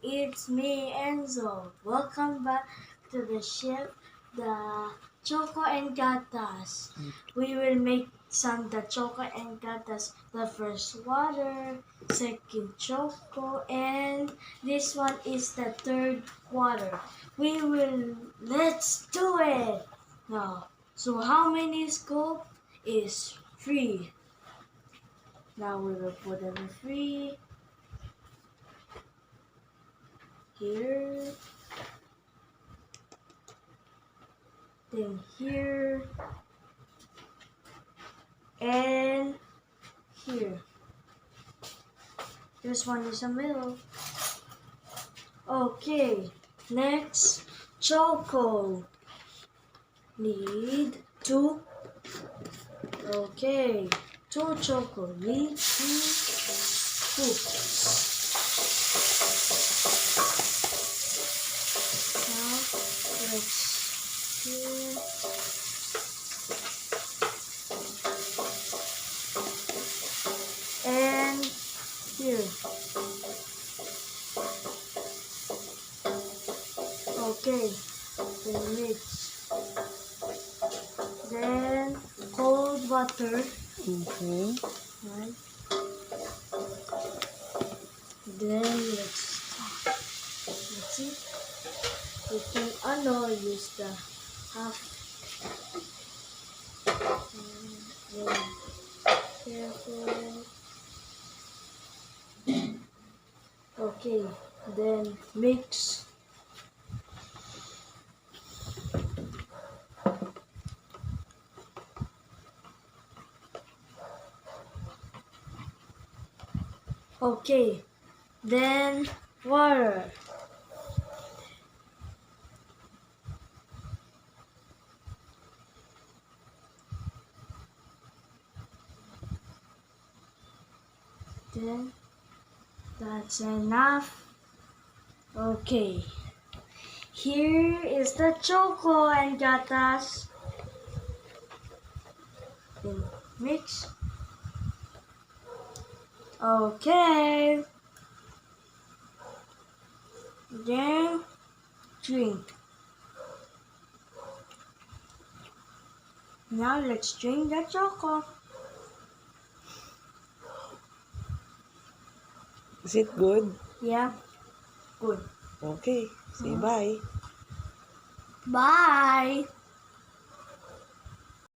it's me Enzo. Welcome back to the ship, the Choco and Gatas. We will make some the Choco and Gatas. The first water, second Choco, and this one is the third water. Let's do it now. So how many scoop is 3? Now we will put them 3 here, then here, and here. This one is the middle. Okay, next, Choco. Need 2. Okay, 2 Choco. Need 2 scoops. Now, let's here. And here. Okay, then mix. Then cold water. Okay. Right. Then let's see. We can use the half. Then careful. Okay, then mix. Okay, then water. Then that's enough. Okay, here is the Choco and Gatas. Then mix. Okay. Then drink. Now let's drink the Choco. Is it good? Yeah, good. Okay. Say bye. Bye.